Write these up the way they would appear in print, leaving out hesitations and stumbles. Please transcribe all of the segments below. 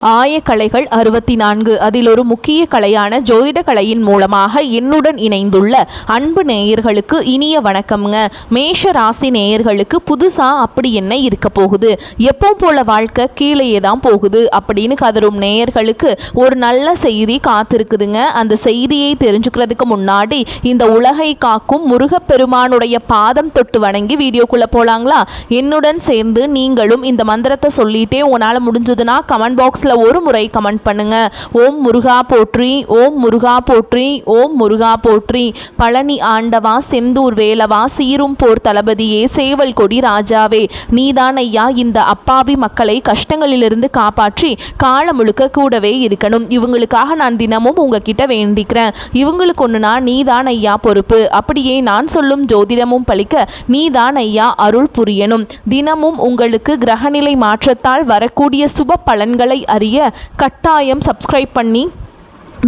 ஆயக்கலைகள் 64 அதில் ஒரு முக்கிய கலையான ஜோதிட கலையின் மூலமாக என்னுடன் இணைந்துள்ள அன்பு நேயர்களுக்கு இனிய வணக்கம்ங்க. மேஷ ராசி நேயர்களுக்கு புதுசா அப்படி என்ன இருக்க போகுது, எப்போ போல வாழ்க்கை கீழேயே தான் போகுது அப்படின்னு கதரும் நேயர்களுக்கு ஒரு நல்ல செய்தி காத்திருக்குதுங்க. அந்த செய்தியை தெரிஞ்சுக்கிறதுக்கு முன்னாடி இந்த உலகை காக்கும் முருகப்பெருமானுடைய பாதம் தொட்டு வணங்கி வீடியோக்குள்ள போலாங்களா? என்னுடன் சேர்ந்து நீங்களும் இந்த மந்திரத்தை சொல்லிட்டே உங்களால் முடிஞ்சதுன்னா கமெண்ட் பாக்ஸ்ல ஒரு முறை கமெண்ட் பண்ணுங்க. ஓம் முருகா போற்றி, ஓம் முருகா போற்றி, ஓம் முருகா போற்றி. பழனி ஆண்டவா, செந்தூர் வேலவா, சீரும் போர் தளபதியே, சேவல் கொடி ராஜாவே, நீதான் ஐயா இந்த அப்பாவி மக்களை கஷ்டங்களிலிருந்து காப்பாற்றி காலம் முழுக்க கூடவே இருக்கணும். இவங்களுக்காக நான் தினமும் உங்ககிட்ட வேண்டிக்கிறேன். இவங்களுக்கு ஒண்ணுனா நீதான் ஐயா பொறுப்பு. அப்படியே நான் சொல்லும் ஜோதிடமும் பலிக்க நீதான் ஐயா அருள் புரியணும். தினமும் உங்களுக்கு கிரகநிலை மாற்றத்தால் வரக்கூடிய சுப பலன்களை அறிய கட்டாயம் சப்ஸ்கிரைப் பண்ணி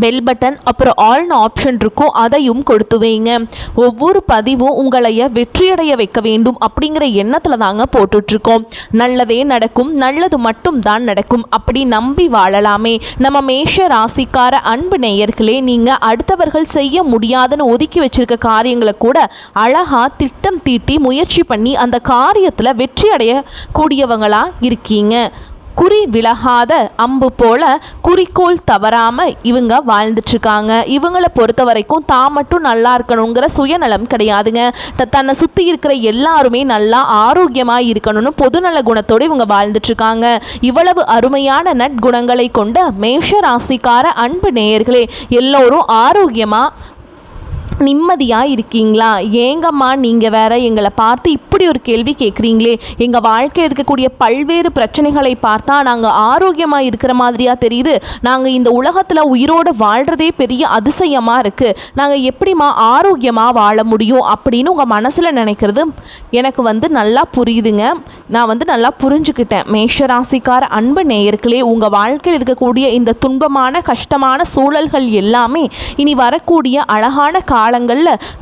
பெல் பட்டன் அப்புறம் ஆல்னு ஆப்ஷன் இருக்கும், அதையும் கொடுத்து வைங்க. ஒவ்வொரு பதிவும் உங்களைய வெற்றியடைய வைக்க வேண்டும் அப்படிங்கிற எண்ணத்தில் தாங்க போட்டுட்ருக்கோம். நல்லதே நடக்கும், நல்லது மட்டும் தான் நடக்கும், அப்படி நம்பி வாழலாமே. நம்ம மேஷ ராசிக்கார அன்பு நேயர்களே, நீங்கள் அடுத்தவர்கள் செய்ய முடியாதுன்னு ஒதுக்கி வச்சிருக்க காரியங்களை கூட அழகா திட்டம் தீட்டி முயற்சி பண்ணி அந்த காரியத்தில் வெற்றி அடையக்கூடியவங்களா இருக்கீங்க. குறி விலகாத அம்பு போல குறிக்கோள் தவறாம இவங்க வாழ்ந்துட்டுருக்காங்க. இவங்களை பொறுத்த வரைக்கும் தான் மட்டும் நல்லா இருக்கணுங்கிற சுயநலம் கிடையாதுங்க. தன்னை சுற்றி இருக்கிற எல்லாருமே நல்லா ஆரோக்கியமாக இருக்கணும்னு பொதுநல குணத்தோடு இவங்க வாழ்ந்துட்டுருக்காங்க. இவ்வளவு அருமையான நற்குணங்களை கொண்ட மேஷ ராசிக்கார அன்பு நேயர்களே, எல்லோரும் ஆரோக்கியமாக நிம்மதியாக இருக்கீங்களா? ஏங்கம்மா நீங்கள் வேற எங்களை பார்த்து இப்படி ஒரு கேள்வி கேட்குறீங்களே? எங்கள் வாழ்க்கையில் இருக்கக்கூடிய பல்வேறு பிரச்சனைகளை பார்த்தா நாங்கள் ஆரோக்கியமாக இருக்கிற மாதிரியாக தெரியுது. நாங்கள் இந்த உலகத்தில் உயிரோடு வாழ்கிறதே பெரிய அதிசயமாக இருக்குது. நாங்கள் எப்படிம்மா ஆரோக்கியமாக வாழ முடியும் அப்படின்னு உங்கள் மனசில் நினைக்கிறது எனக்கு நல்லா புரியுதுங்க. நான் நல்லா புரிஞ்சுக்கிட்டேன். மேஷராசிக்கார அன்பு நேயர்களே, உங்கள் வாழ்க்கையில் இருக்கக்கூடிய இந்த துன்பமான கஷ்டமான சூழல்கள் எல்லாமே இனி வரக்கூடிய அழகான காலங்களில்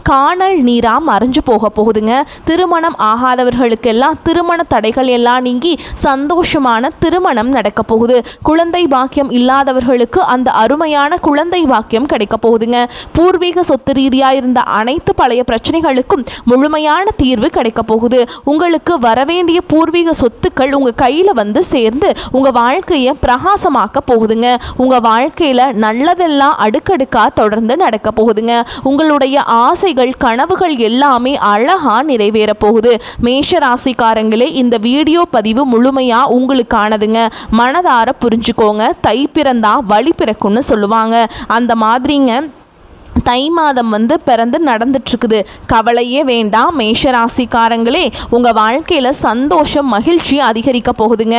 காணல் நீரா மறைஞ்சு போக போகுதுங்க. திருமணம் ஆகாதவர்களுக்கெல்லாம் திருமண தடைகள் எல்லாம் நீங்கி சந்தோஷமான திருமணம் நடக்க போகுது. குழந்தை பாக்கியம் இல்லாதவர்களுக்கு அந்த அருமையான குழந்தை பாக்கியம் கிடைக்க போகுதுங்க. பூர்வீக சொத்து ரீதியாக இருந்த அனைத்து பழைய பிரச்சனைகளுக்கும் முழுமையான தீர்வு கிடைக்க போகுது. உங்களுக்கு வரவேண்டிய பூர்வீக சொத்துக்கள் உங்கள் கையில் சேர்ந்து உங்கள் வாழ்க்கையை பிரகாசமாக்க போகுதுங்க. உங்கள் வாழ்க்கையில் நல்லதெல்லாம் அடுக்கடுக்காக தொடர்ந்து நடக்க போகுதுங்க. உங்களுடைய ஆசைகள் கனவுகள் எல்லாமே அழகா நிறைவேற போகுது. மேஷ ராசிக்காரங்களே, இந்த வீடியோ பதிவு முழுமையா உங்களுக்கானதுங்க. மனதார புரிஞ்சுக்கோங்க. தை பிறந்தா வழி பிறக்கும்னு சொல்லுவாங்க. அந்த மாதிரிங்க தை மாதம் பிறந்து நடந்துட்டுருக்குது. கவலையே வேண்டாம் மேஷராசிக்காரங்களே, உங்கள் வாழ்க்கையில் சந்தோஷம் மகிழ்ச்சி அதிகரிக்க போகுதுங்க.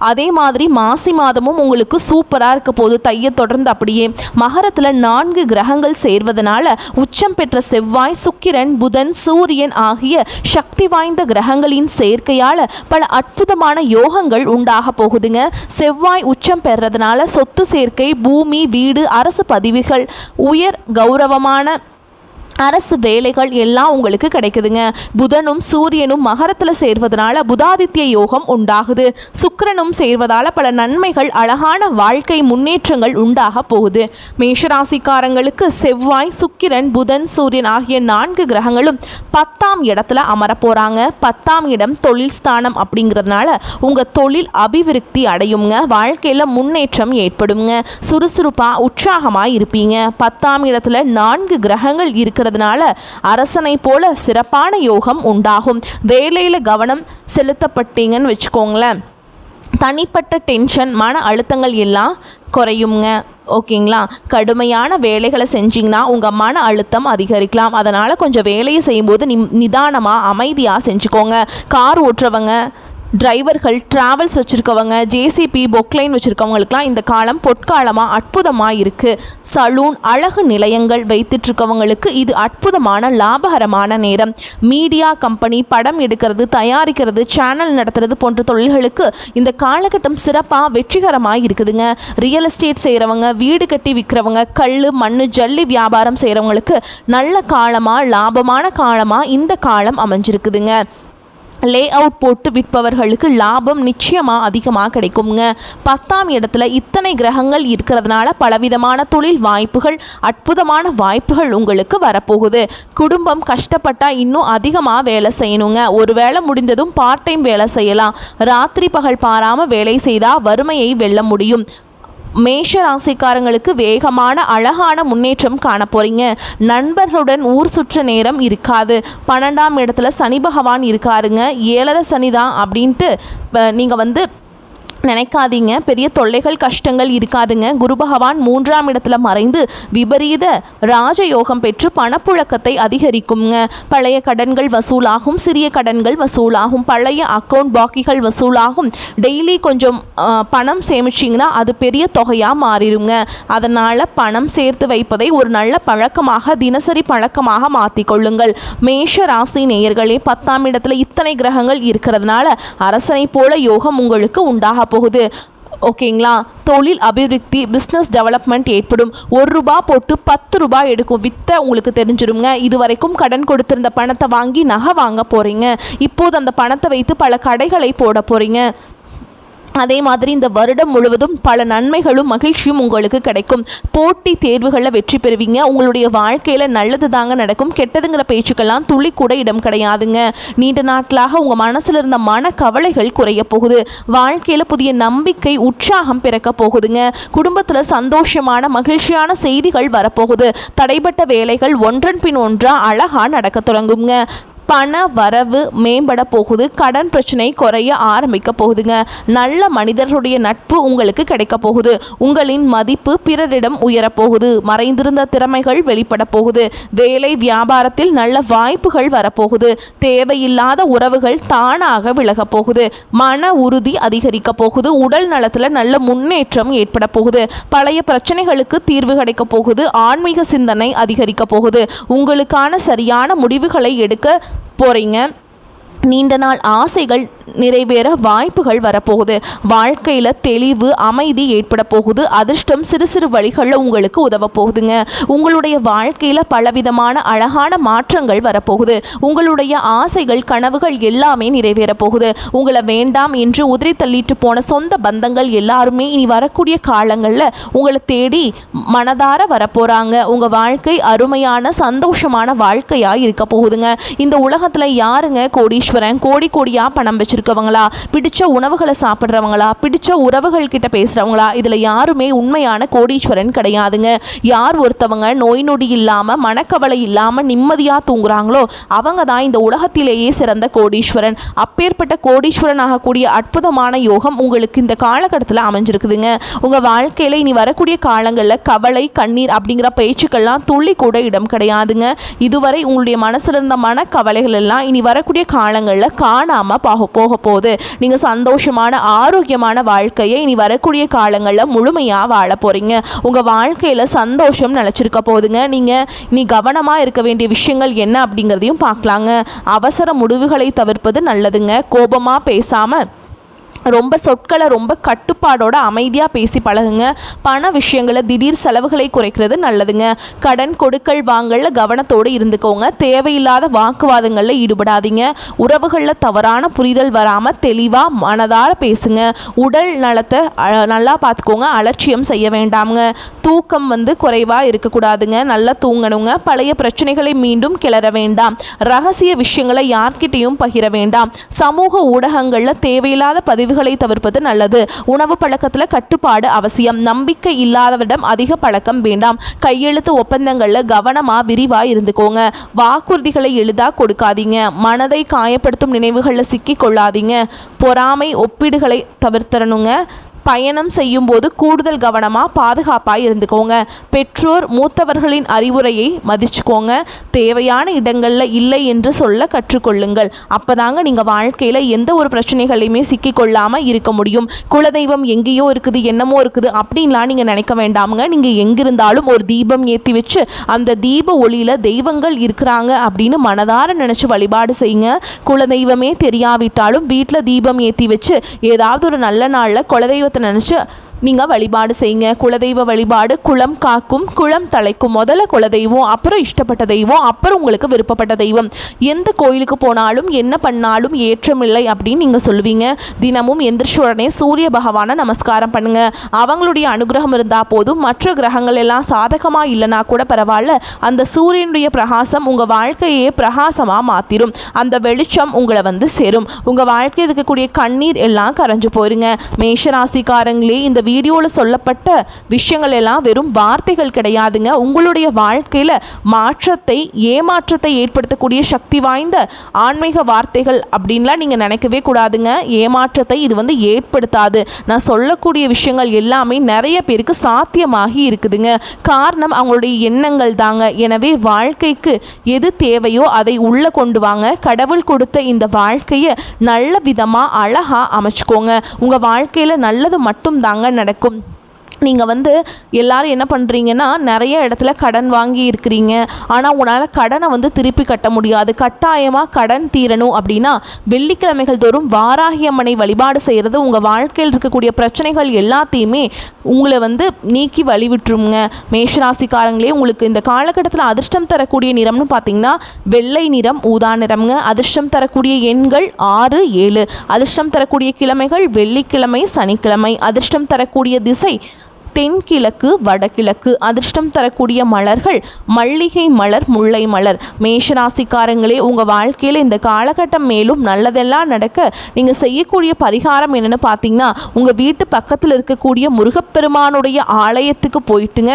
அதே மாதிரி மாசி மாதமும் உங்களுக்கு சூப்பராக இருக்க போகுது. தையை தொடர்ந்து அப்படியே மகரத்தில் 4 கிரகங்கள் சேர்வதனால உச்சம் பெற்ற செவ்வாய், சுக்கிரன், புதன், சூரியன் ஆகிய சக்தி வாய்ந்த கிரகங்களின் சேர்க்கையால் பல அற்புதமான யோகங்கள் உண்டாக போகுதுங்க. செவ்வாய் உச்சம் பெறதுனால சொத்து சேர்க்கை, பூமி, வீடு, அரசு பதவிகள், உயர் கௌரவமான அரசு வேலைகள் எல்லாம் உங்களுக்கு கிடைக்குதுங்க. புதனும் சூரியனும் மகரத்தில் சேர்வதனால புதாதித்ய யோகம் உண்டாகுது. சுக்கிரனும் சேர்வதால் பல நன்மைகள், அழகான வாழ்க்கை முன்னேற்றங்கள் உண்டாக போகுது. மேஷராசிக்காரங்களுக்கு செவ்வாய், சுக்கிரன், புதன், சூரியன் ஆகிய 4 கிரகங்களும் 10ஆம் இடத்துல அமர போகிறாங்க. 10ஆம் இடம் தொழில் ஸ்தானம் அப்படிங்கிறதுனால உங்கள் தொழில் அபிவிருத்தி அடையுங்க. வாழ்க்கையில் முன்னேற்றம் ஏற்படுங்க. சுறுசுறுப்பாக உற்சாகமாக இருப்பீங்க. 10ஆம் இடத்துல 4 கிரகங்கள் இருக்கிற அரசனை போல சிறப்பான யோகம் உண்டாகும். வேலையில் கவனம் செலுத்தப்பட்டீங்கன்னு வச்சுக்கோங்களேன், தனிப்பட்ட டென்ஷன், மன அழுத்தங்கள் எல்லாம் குறையுங்க. ஓகேங்களா? கடுமையான வேலைகளை செஞ்சிங்கன்னா உங்கள் மன அழுத்தம் அதிகரிக்கலாம். அதனால் கொஞ்சம் வேலையை செய்யும்போது நிதானமாக அமைதியாக செஞ்சுக்கோங்க. கார் ஓட்டுறவங்க, டிரைவர்கள், டிராவல்ஸ் வச்சுருக்கவங்க, ஜேசிபி, பொக்லைன் வச்சுருக்கவங்களுக்கெலாம் இந்த காலம் பொற்காலமாக அற்புதமாக இருக்குது. சலூன், அழகு நிலையங்கள் வைத்துட்ருக்கவங்களுக்கு இது அற்புதமான லாபகரமான நேரம். மீடியா கம்பெனி, படம் எடுக்கிறது, தயாரிக்கிறது, சேனல் நடத்துறது போன்ற தொழில்களுக்கு இந்த காலகட்டம் சிறப்பாக வெற்றிகரமாக இருக்குதுங்க. ரியல் எஸ்டேட் செய்கிறவங்க, வீடு கட்டி விற்கிறவங்க, கல், மண், ஜல்லி வியாபாரம் செய்கிறவங்களுக்கு நல்ல காலமாக லாபமான காலமாக இந்த காலம் அமைஞ்சிருக்குதுங்க. லே அவுட் போட்டு விற்பவர்களுக்கு லாபம் நிச்சயமாக அதிகமாக கிடைக்குங்க. 10ஆம் இடத்துல இத்தனை கிரகங்கள் இருக்கிறதுனால பலவிதமான தொழில் வாய்ப்புகள், அற்புதமான வாய்ப்புகள் உங்களுக்கு வரப்போகுது. குடும்பம் கஷ்டப்பட்டால் இன்னும் அதிகமாக வேலை செய்யணுங்க. ஒரு வேலை முடிந்ததும் பார்ட் டைம் வேலை செய்யலாம். ராத்திரி பகல் பாராமல் வேலை செய்தால் வறுமையை வெல்ல முடியும். மேஷ ராசிக்காரங்களுக்கு வேகமான அழகான முன்னேற்றம் காண போறீங்க. நண்பர்களுடன் ஊர் சுற்ற நேரம் இருக்காது. 12ஆம் இடத்துல சனி பகவான் இருக்காருங்க. 7.5 சனி தான் அப்படின்ட்டு நீங்கள் நினைக்காதீங்க. பெரிய தொல்லைகள் கஷ்டங்கள் இருக்காதுங்க. குரு பகவான் 3ஆம் இடத்துல மறைந்து விபரீத ராஜயோகம் பெற்று பணப்புழக்கத்தை அதிகரிக்குங்க. பழைய கடன்கள் வசூலாகும், சிறிய கடன்கள் வசூலாகும், பழைய அக்கௌண்ட் பாக்கிகள் வசூலாகும். டெய்லி கொஞ்சம் பணம் சேமிச்சிங்கன்னா அது பெரிய தொகையாக மாறிடுங்க. அதனால் பணம் சேர்த்து வைப்பதை ஒரு நல்ல பழக்கமாக, தினசரி பழக்கமாக மாற்றிக்கொள்ளுங்கள். மேஷ ராசி நேயர்களே, 10ஆம் இடத்துல இத்தனை கிரகங்கள் இருக்கிறதுனால அரசனை போல யோகம் உங்களுக்கு உண்டாக போகுது. ஓகேங்களா? தொழில் அபிவிருத்தி, பிஸ்னஸ் டெவலப்மெண்ட் ஏற்படும். 1 ரூபாய் போட்டு 10 ரூபாய் எடுக்கும் வித்தை உங்களுக்கு தெரிஞ்சிருங்க. இதுவரைக்கும் கடன் கொடுத்திருந்த பணத்தை வாங்கி நகை வாங்க போகிறீங்க. இப்போது அந்த பணத்தை வைத்து பல கடைகளை போட போகிறீங்க. அதே மாதிரி இந்த வருடம் முழுவதும் பல நன்மைகளும் மகிழ்ச்சியும் உங்களுக்கு கிடைக்கும். போட்டி தேர்வுகளில் வெற்றி பெறுவீங்க. உங்களுடைய வாழ்க்கையில் நல்லது தாங்க நடக்கும். கெட்டதுங்கிற பேச்சுக்கெல்லாம் துளி கூட இடம் கிடையாதுங்க. நீண்ட நாட்களாக உங்கள் மனசில் இருந்த மன கவலைகள் குறைய போகுது. வாழ்க்கையில் புதிய நம்பிக்கை, உற்சாகம் பிறக்க போகுதுங்க. குடும்பத்தில் சந்தோஷமான மகிழ்ச்சியான செய்திகள் வரப்போகுது. தடைப்பட்ட வேலைகள் ஒன்றன் பின் ஒன்றாக அழகாக நடக்க தொடங்குங்க. பண வரவு மேம்பட போகுது. கடன் பிரச்சனை குறைய ஆரம்பிக்க போகுதுங்க. நல்ல மனிதர்களுடைய நட்பு உங்களுக்கு கிடைக்க போகுது. உங்களின் மதிப்பு பிறரிடம் உயரப்போகுது. மறைந்திருந்த திறமைகள் வெளிப்பட போகுது. வேலை வியாபாரத்தில் நல்ல வாய்ப்புகள் வரப்போகுது. தேவையில்லாத உறவுகள் தானாக விலக போகுது. மன உறுதி அதிகரிக்க போகுது. உடல் நலத்தில் நல்ல முன்னேற்றம் ஏற்பட போகுது. பழைய பிரச்சனைகளுக்கு தீர்வு கிடைக்க போகுது. ஆன்மீக சிந்தனை அதிகரிக்க போகுது. உங்களுக்கான சரியான முடிவுகளை எடுக்க போறீங்க. நீண்ட நாள் ஆசைகள் நிறைவேற வாய்ப்புகள் வரப்போகுது. வாழ்க்கையில் தெளிவு, அமைதி ஏற்பட போகுது. அதிர்ஷ்டம் சிறு சிறு வழிகளில் உங்களுக்கு உதவ போகுதுங்க. உங்களுடைய வாழ்க்கையில் பலவிதமான அழகான மாற்றங்கள் வரப்போகுது. உங்களுடைய ஆசைகள், கனவுகள் எல்லாமே நிறைவேற போகுது. உங்களை வேண்டாம் என்று உதிரி தள்ளிட்டு போன சொந்த பந்தங்கள் எல்லாருமே இனி வரக்கூடிய காலங்களில் உங்களை தேடி மனதார வரப்போகிறாங்க. உங்கள் வாழ்க்கை அருமையான சந்தோஷமான வாழ்க்கையாக இருக்க போகுதுங்க. இந்த உலகத்தில் யாருங்க கோடீஸ்வரன்? கோடி கோடியாக பணம் வச்சிருக்கவங்களா? பிடிச்ச உணவுகளை சாப்பிட்றவங்களா? பிடிச்ச உறவுகள் கிட்ட பேசுகிறவங்களா? இதில் யாருமே உண்மையான கோடீஸ்வரன் கிடையாதுங்க. யார் ஒருத்தவங்க நோய் நொடி இல்லாமல், மனக்கவலை இல்லாமல் நிம்மதியாக தூங்குறாங்களோ அவங்க தான் இந்த உலகத்திலேயே சிறந்த கோடீஸ்வரன். அப்பேற்பட்ட கோடீஸ்வரன் ஆகக்கூடிய அற்புதமான யோகம் உங்களுக்கு இந்த காலகட்டத்தில் அமைஞ்சிருக்குதுங்க. உங்கள் வாழ்க்கையில் இனி வரக்கூடிய காலங்களில் கவலை, கண்ணீர் அப்படிங்கிற பேச்சுக்கள்லாம் துள்ளி கூட இடம் கிடையாதுங்க. இதுவரை உங்களுடைய மனசில் இருந்த மனக்கவலைகள் எல்லாம் இனி வரக்கூடிய காலங்களில் காணாமல் போக போகுது. நீங்கள் சந்தோஷமான ஆரோக்கியமான வாழ்க்கையை இனி வரக்கூடிய காலங்களில் முழுமையாக வாழ போகிறீங்க. உங்கள் வாழ்க்கையில் சந்தோஷம் நிலச்சிருக்க போகுதுங்க. நீங்கள் இனி கவனமாக இருக்க வேண்டிய விஷயங்கள் என்ன அப்படிங்கிறதையும் பார்க்கலாங்க. அவசர முடிவுகளை தவிர்ப்பது நல்லதுங்க. கோபமாக பேசாமல் ரொம்ப சொற்களை ரொம்ப கட்டுப்பாடோட அமைதியாக பேசி பழகுங்க. பண விஷயங்களை, திடீர் செலவுகளை குறைக்கிறது நல்லதுங்க. கடன் கொடுக்கல் வாங்கல கவனத்தோடு இருந்துக்கோங்க. தேவையில்லாத வாக்குவாதங்களில் ஈடுபடாதீங்க. உறவுகளில் தவறான புரிதல் வராமல் தெளிவாக மனதார பேசுங்க. உடல் நலத்தை நல்லா பார்த்துக்கோங்க. அலட்சியம் செய்ய வேண்டாமுங்க. தூக்கம் குறைவாக இருக்கக்கூடாதுங்க. நல்லா தூங்கணுங்க. பழைய பிரச்சனைகளை மீண்டும் கிளற வேண்டாம். ரகசிய விஷயங்களை யார்கிட்டையும் பகிர வேண்டாம். சமூக ஊடகங்களில் தேவையில்லாத பதிவுகளை தவிர்ப்பது நல்லது. உணவு பழக்கத்தில் கட்டுப்பாடு அவசியம். நம்பிக்கை இல்லாதவரிடம் அதிக பழக்கம் வேண்டாம். கையெழுத்து ஒப்பந்தங்களில் கவனமாக விரிவாக இருந்துக்கோங்க. வாக்குறுதிகளை எளிதாக கொடுக்காதீங்க. மனதை காயப்படுத்தும் நினைவுகளில் சிக்கி கொள்ளாதீங்க. பொறாமை, ஒப்பீடுகளை தவிர்த்தரணுங்க. பயணம் செய்யும் போது கூடுதல் கவனமாக பாதுகாப்பாக இருந்துக்கோங்க. பெற்றோர், மூத்தவர்களின் அறிவுரையை மதிச்சுக்கோங்க. தேவையான இடங்களில் இல்லை என்று சொல்ல கற்றுக்கொள்ளுங்கள். அப்போதாங்க நீங்கள் வாழ்க்கையில் எந்த ஒரு பிரச்சனைகளையுமே சிக்கிக்கொள்ளாமல் இருக்க முடியும். குலதெய்வம் எங்கேயோ இருக்குது, என்னமோ இருக்குது அப்படின்லாம் நீங்கள் நினைக்க வேண்டாமுங்க. நீங்கள் எங்கிருந்தாலும் ஒரு தீபம் ஏற்றி வச்சு அந்த தீப ஒளியில் தெய்வங்கள் இருக்கிறாங்க அப்படின்னு மனதார நினச்சி வழிபாடு செய்யுங்க. குலதெய்வமே தெரியாவிட்டாலும் வீட்டில் தீபம் ஏற்றி வச்சு ஏதாவது ஒரு நல்ல நாளில் குலதெய்வத்தை நினச்சி நீங்கள் வழிபாடு செய்யுங்க. குலதெய்வ வழிபாடு குலம் காக்கும் குளம் தலைக்கும். முதல்ல குலதெய்வம், அப்புறம் இஷ்டப்பட்ட தெய்வம், அப்புறம் உங்களுக்கு விருப்பப்பட்ட தெய்வம். எந்த கோயிலுக்கு போனாலும் என்ன பண்ணாலும் ஏற்றமில்லை அப்படின்னு நீங்கள் சொல்லுவீங்க. தினமும் எந்திரிச்ச உடனே சூரிய பகவானை நமஸ்காரம் பண்ணுங்க. அவங்களுடைய அனுகிரகம் இருந்தால் போதும். மற்ற கிரகங்கள் எல்லாம் சாதகமாக இல்லைனா கூட பரவாயில்ல, அந்த சூரியனுடைய பிரகாசம் உங்கள் வாழ்க்கையே பிரகாசமாக மாற்றிடும். அந்த வெளிச்சம் உங்களை வந்து சேரும். உங்கள் வாழ்க்கையில் இருக்கக்கூடிய கண்ணீர் எல்லாம் கரைஞ்சு போயிருங்க. மேஷராசிக்காரங்களே, இந்த வீடியோவில் சொல்லப்பட்ட விஷயங்கள் எல்லாம் வெறும் வார்த்தைகள் கிடையாதுங்க. உங்களுடைய வாழ்க்கையில் மாற்றத்தை ஏமாற்றத்தை ஏற்படுத்தக்கூடிய சக்தி வாய்ந்த ஆன்மீக வார்த்தைகள் அப்படின்லாம் நீங்கள் நினைக்கவே கூடாதுங்க. ஏமாற்றத்தை இது வந்து ஏற்படுத்தாது. நான் சொல்லக்கூடிய விஷயங்கள் எல்லாமே நிறைய பேருக்கு சாத்தியமாகி இருக்குதுங்க. காரணம் அவங்களுடைய எண்ணங்கள் தாங்க. எனவே வாழ்க்கைக்கு எது தேவையோ அதை உள்ளே கொண்டு வாங்க. கடவுள் கொடுத்த இந்த வாழ்க்கையை நல்ல விதமாக அழகாக அமைச்சுக்கோங்க. உங்கள் வாழ்க்கையில் நல்லது மட்டும் தாங்க நடக்கும். நீங்கள் வந்து எல்லோரும் என்ன பண்ணுறீங்கன்னா, நிறைய இடத்துல கடன் வாங்கி இருக்கிறீங்க. ஆனால் உங்களால் கடனை வந்து திருப்பி கட்ட முடியாது. கட்டாயமாக கடன் தீரணும் அப்படின்னா வெள்ளிக்கிழமைகள் தோறும் வாராகி அம்மனை வழிபாடு செய்கிறது உங்கள் வாழ்க்கையில் இருக்கக்கூடிய பிரச்சனைகள் எல்லாத்தையுமே உங்களை வந்து நீக்கி வழிவிட்டுருங்க. மேஷராசிக்காரங்களே, உங்களுக்கு இந்த காலகட்டத்தில் அதிர்ஷ்டம் தரக்கூடிய நிறம்னு பார்த்தீங்கன்னா வெள்ளை நிறம், ஊதா நிறம்ங்க. அதிர்ஷ்டம் தரக்கூடிய எண்கள் 6, 7. அதிர்ஷ்டம் தரக்கூடிய கிழமைகள் வெள்ளிக்கிழமை, சனிக்கிழமை. அதிர்ஷ்டம் தரக்கூடிய திசை தென்கிழக்கு, வடகிழக்கு. அதிர்ஷ்டம் தரக்கூடிய மலர்கள் மல்லிகை மலர், முல்லை மலர். மேஷராசிக்காரங்களே, உங்கள் வாழ்க்கையில் இந்த காலகட்டம் மேலும் நல்லதெல்லாம் நடக்க நீங்கள் செய்யக்கூடிய பரிகாரம் என்னென்னு பார்த்தீங்கன்னா, உங்கள் வீட்டு பக்கத்தில் இருக்கக்கூடிய முருகப்பெருமானுடைய ஆலயத்துக்கு போயிட்டுங்க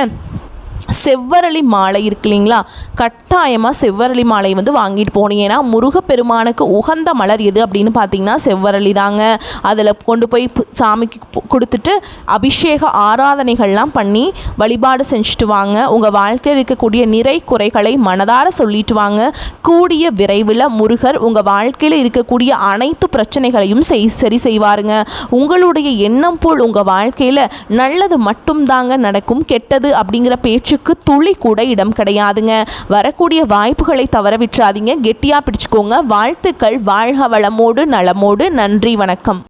செவ்வரளி மாலை இருக்கு இல்லைங்களா, கட்டாயமாக செவ்வரளி மாலை வந்து வாங்கிட்டு போனீங்கன்னா முருகப்பெருமானுக்கு உகந்த மலர் எது அப்படின்னு பார்த்தீங்கன்னா செவ்வரளி தாங்க. அதில் கொண்டு போய் சாமிக்கு கொடுத்துட்டு அபிஷேக ஆராதனைகள்லாம் பண்ணி வழிபாடு செஞ்சுட்டு வாங்க. உங்கள் வாழ்க்கையில் இருக்கக்கூடிய நிறை குறைகளை மனதார சொல்லிட்டு வாங்க. கூடிய விரைவில் முருகர் உங்கள் வாழ்க்கையில் இருக்கக்கூடிய அனைத்து பிரச்சனைகளையும் சரி செய்வாருங்க. உங்களுடைய எண்ணம் போல் உங்கள் வாழ்க்கையில் நல்லது மட்டும்தாங்க நடக்கும். கெட்டது அப்படிங்கிற பேச்சுக்கு துளி கூட இடம் கிடையாதுங்க. வரக்கூடிய வாய்ப்புகளை தவற விட்டுறாதீங்க. கெட்டியாக பிடிச்சுக்கோங்க. வாழ்த்துக்கள். வாழ்க வளமோடு நலமோடு. நன்றி, வணக்கம்.